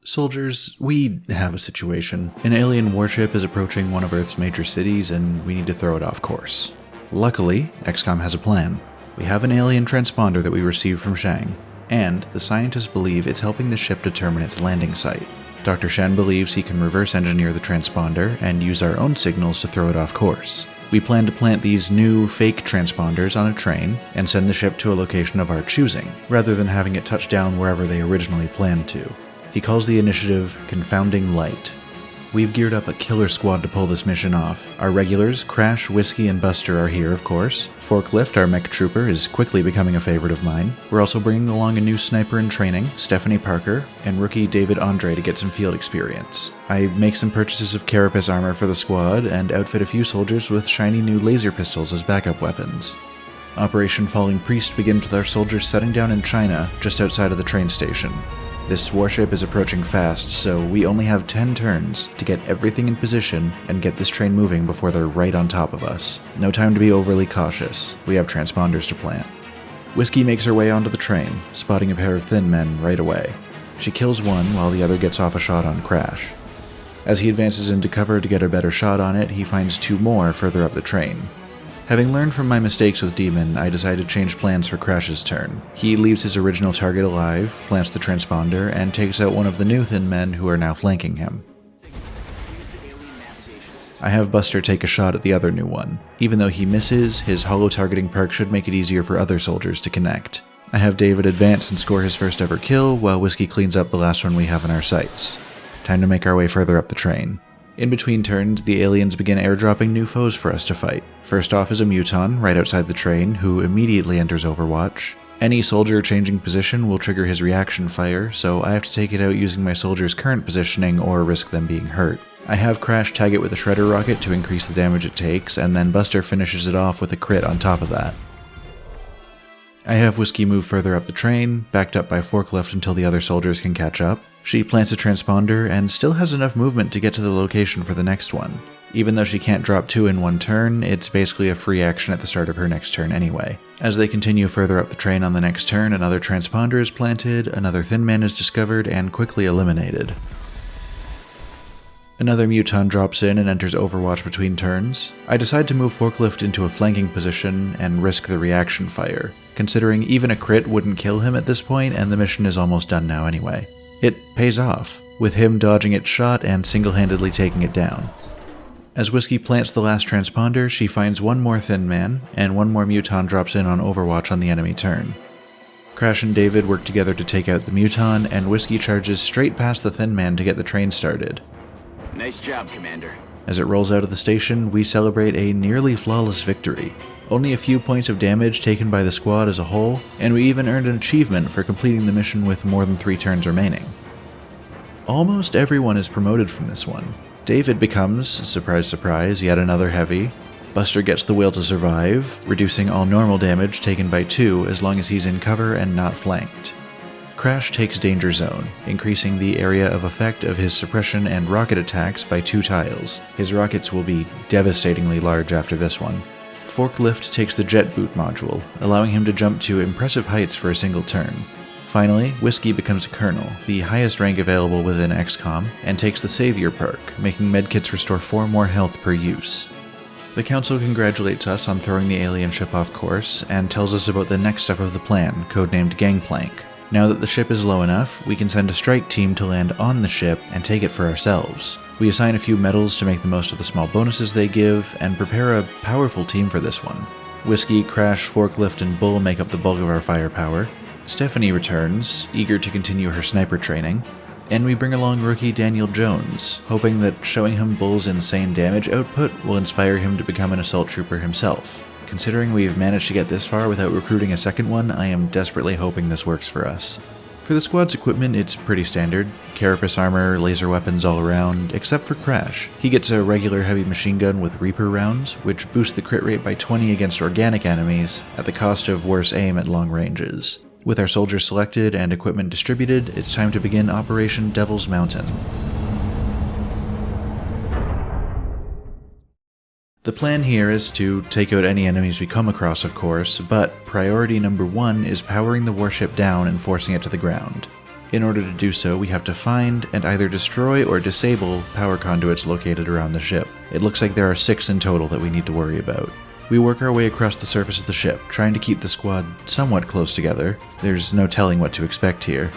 Soldiers, we have a situation. An alien warship is approaching one of Earth's major cities, and we need to throw it off course. Luckily, XCOM has a plan. We have an alien transponder that we received from Shang, and the scientists believe it's helping the ship determine its landing site. Dr. Shen believes he can reverse engineer the transponder and use our own signals to throw it off course. We plan to plant these new, fake transponders on a train and send the ship to a location of our choosing, rather than having it touch down wherever they originally planned to. He calls the initiative Confounding Light. We've geared up a killer squad to pull this mission off. Our regulars, Crash, Whiskey, and Buster, are here, of course. Forklift, our mech trooper, is quickly becoming a favorite of mine. We're also bringing along a new sniper in training, Stephanie Parker, and rookie David Andre to get some field experience. I make some purchases of carapace armor for the squad, and outfit a few soldiers with shiny new laser pistols as backup weapons. Operation Falling Priest begins with our soldiers setting down in China, just outside of the train station. This warship is approaching fast, so we only have 10 turns to get everything in position and get this train moving before they're right on top of us. No time to be overly cautious. We have transponders to plant. Whiskey makes her way onto the train, spotting a pair of thin men right away. She kills one while the other gets off a shot on Crash. As he advances into cover to get a better shot on it, he finds two more further up the train. Having learned from my mistakes with Demon, I decided to change plans for Crash's turn. He leaves his original target alive, plants the transponder, and takes out one of the new thin men who are now flanking him. I have Buster take a shot at the other new one. Even though he misses, his holo-targeting perk should make it easier for other soldiers to connect. I have David advance and score his first ever kill, while Whiskey cleans up the last one we have in our sights. Time to make our way further up the train. In between turns, the aliens begin airdropping new foes for us to fight. First off is a muton, right outside the train, who immediately enters Overwatch. Any soldier changing position will trigger his reaction fire, so I have to take it out using my soldier's current positioning or risk them being hurt. I have Crash tag it with a shredder rocket to increase the damage it takes, and then Buster finishes it off with a crit on top of that. I have Whiskey move further up the train, backed up by Forklift until the other soldiers can catch up. She plants a transponder and still has enough movement to get to the location for the next one. Even though she can't drop two in one turn, it's basically a free action at the start of her next turn anyway. As they continue further up the train on the next turn, another transponder is planted, another thin man is discovered, and quickly eliminated. Another muton drops in and enters Overwatch between turns. I decide to move Forklift into a flanking position and risk the reaction fire, considering even a crit wouldn't kill him at this point and the mission is almost done now anyway. It pays off, with him dodging its shot and single-handedly taking it down. As Whiskey plants the last transponder, she finds one more thin man, and one more muton drops in on Overwatch on the enemy turn. Crash and David work together to take out the muton, and Whiskey charges straight past the thin man to get the train started. Nice job, Commander. As it rolls out of the station, we celebrate a nearly flawless victory. Only a few points of damage taken by the squad as a whole, and we even earned an achievement for completing the mission with more than 3 turns remaining. Almost everyone is promoted from this one. David becomes, surprise surprise, yet another heavy. Buster gets the will to survive, reducing all normal damage taken by 2 as long as he's in cover and not flanked. Crash takes Danger Zone, increasing the area of effect of his suppression and rocket attacks by 2 tiles. His rockets will be devastatingly large after this one. Forklift takes the Jet Boot module, allowing him to jump to impressive heights for a single turn. Finally, Whiskey becomes a Colonel, the highest rank available within XCOM, and takes the Savior perk, making medkits restore 4 more health per use. The Council congratulates us on throwing the alien ship off course, and tells us about the next step of the plan, codenamed Gangplank. Now that the ship is low enough, we can send a strike team to land on the ship and take it for ourselves. We assign a few medals to make the most of the small bonuses they give, and prepare a powerful team for this one. Whiskey, Crash, Forklift, and Bull make up the bulk of our firepower. Stephanie returns, eager to continue her sniper training, and we bring along rookie Daniel Jones, hoping that showing him Bull's insane damage output will inspire him to become an assault trooper himself. Considering we've managed to get this far without recruiting a second one, I am desperately hoping this works for us. For the squad's equipment, it's pretty standard. Carapace armor, laser weapons all around, except for Crash. He gets a regular heavy machine gun with Reaper rounds, which boosts the crit rate by 20 against organic enemies, at the cost of worse aim at long ranges. With our soldiers selected and equipment distributed, it's time to begin Operation Devil's Mountain. The plan here is to take out any enemies we come across, of course, but priority number 1 is powering the warship down and forcing it to the ground. In order to do so, we have to find and either destroy or disable power conduits located around the ship. It looks like there are 6 in total that we need to worry about. We work our way across the surface of the ship, trying to keep the squad somewhat close together. There's no telling what to expect here.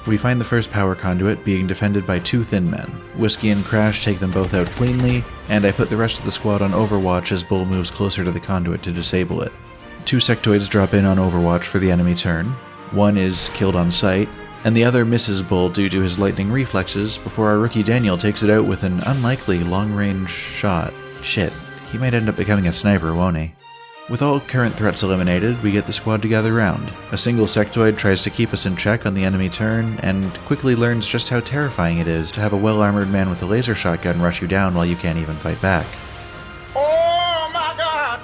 We find the first power conduit being defended by 2 thin men. Whiskey and Crash take them both out cleanly, and I put the rest of the squad on overwatch as Bull moves closer to the conduit to disable it. 2 sectoids drop in on overwatch for the enemy turn. One is killed on sight, and the other misses Bull due to his lightning reflexes before our rookie Daniel takes it out with an unlikely long-range shot. Shit, he might end up becoming a sniper, won't he? With all current threats eliminated, we get the squad to gather round. A single sectoid tries to keep us in check on the enemy turn, and quickly learns just how terrifying it is to have a well-armored man with a laser shotgun rush you down while you can't even fight back. Oh my god!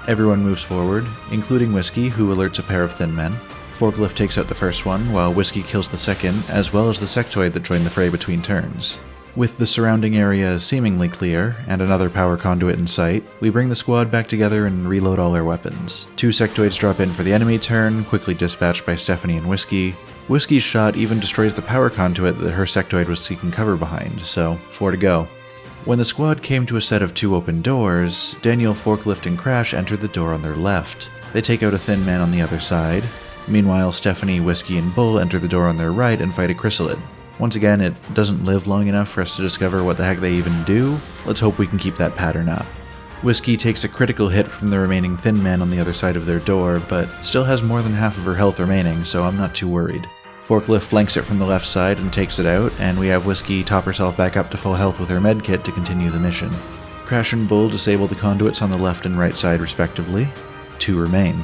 Everyone moves forward, including Whiskey, who alerts a pair of thin men. Forklift takes out the first one, while Whiskey kills the second, as well as the sectoid that joined the fray between turns. With the surrounding area seemingly clear, and another power conduit in sight, we bring the squad back together and reload all our weapons. 2 sectoids drop in for the enemy turn, quickly dispatched by Stephanie and Whiskey. Whiskey's shot even destroys the power conduit that her sectoid was seeking cover behind, so 4 to go. When the squad came to a set of 2 open doors, Daniel, Forklift, and Crash entered the door on their left. They take out a thin man on the other side. Meanwhile, Stephanie, Whiskey, and Bull enter the door on their right and fight a chrysalid. Once again, it doesn't live long enough for us to discover what the heck they even do. Let's hope we can keep that pattern up. Whiskey takes a critical hit from the remaining thin man on the other side of their door, but still has more than half of her health remaining, so I'm not too worried. Forklift flanks it from the left side and takes it out, and we have Whiskey top herself back up to full health with her medkit to continue the mission. Crash and Bull disable the conduits on the left and right side respectively. 2 remain.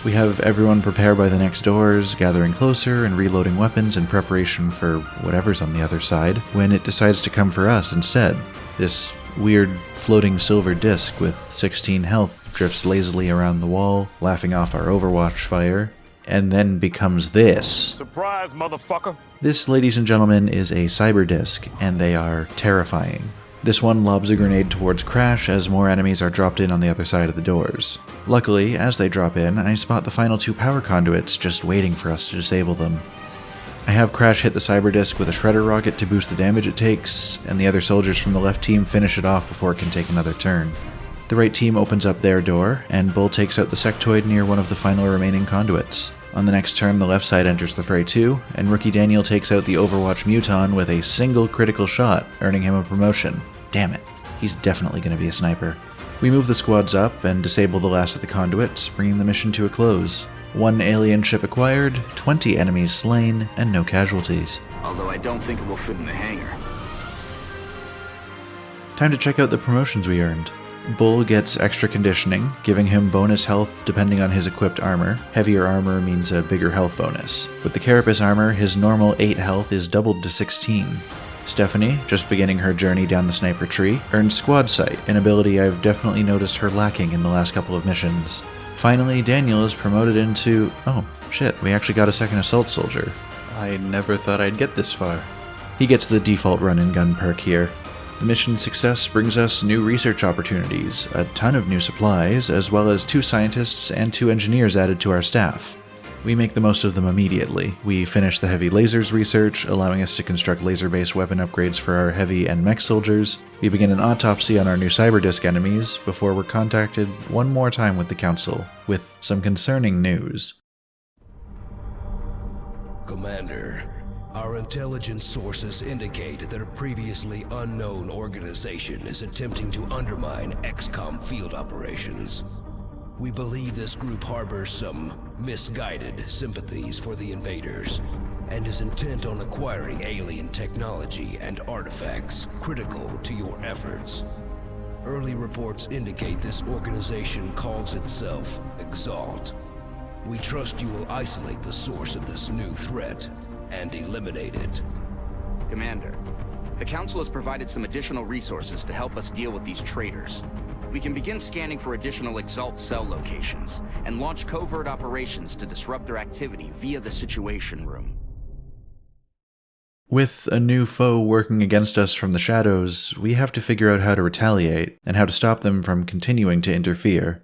We have everyone prepare by the next doors, gathering closer and reloading weapons in preparation for whatever's on the other side, when it decides to come for us instead. This weird floating silver disc with 16 health drifts lazily around the wall, laughing off our Overwatch fire, and then becomes this. Surprise, motherfucker! This, ladies and gentlemen, is a cyber disc, and they are terrifying. This one lobs a grenade towards Crash as more enemies are dropped in on the other side of the doors. Luckily, as they drop in, I spot the final 2 power conduits just waiting for us to disable them. I have Crash hit the cyber disc with a shredder rocket to boost the damage it takes, and the other soldiers from the left team finish it off before it can take another turn. The right team opens up their door, and Bull takes out the sectoid near one of the final remaining conduits. On the next turn, the left side enters the fray too, and rookie Daniel takes out the Overwatch Muton with a single critical shot, earning him a promotion. Damn it, he's definitely going to be a sniper. We move the squads up and disable the last of the conduits, bringing the mission to a close. 1 alien ship acquired, 20 enemies slain, and no casualties. Although I don't think it will fit in the hangar. Time to check out the promotions we earned. Bull gets extra conditioning, giving him bonus health depending on his equipped armor. Heavier armor means a bigger health bonus. With the Carapace armor, his normal 8 health is doubled to 16. Stephanie, just beginning her journey down the sniper tree, earned Squad Sight, an ability I've definitely noticed her lacking in the last couple of missions. Finally, Daniel is promoted into... oh, shit, we actually got a second assault soldier. I never thought I'd get this far. He gets the default run-and-gun perk here. The mission's success brings us new research opportunities, a ton of new supplies, as well as 2 scientists and 2 engineers added to our staff. We make the most of them immediately. We finish the heavy lasers research, allowing us to construct laser-based weapon upgrades for our heavy and mech soldiers. We begin an autopsy on our new cyberdisk enemies, before we're contacted one more time with the Council, with some concerning news. Commander, our intelligence sources indicate that a previously unknown organization is attempting to undermine XCOM field operations. We believe this group harbors some misguided sympathies for the invaders, and is intent on acquiring alien technology and artifacts critical to your efforts. Early reports indicate this organization calls itself Exalt. We trust you will isolate the source of this new threat and eliminate it. Commander, the Council has provided some additional resources to help us deal with these traitors. We can begin scanning for additional Exalt cell locations, and launch covert operations to disrupt their activity via the Situation Room. With a new foe working against us from the shadows, we have to figure out how to retaliate, and how to stop them from continuing to interfere.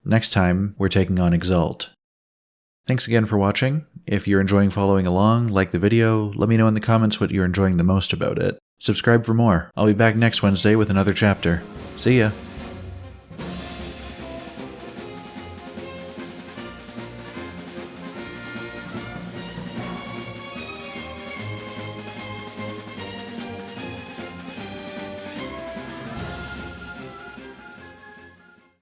Next time, we're taking on Exalt. Thanks again for watching. If you're enjoying following along, like the video, let me know in the comments what you're enjoying the most about it. Subscribe for more. I'll be back next Wednesday with another chapter. See ya!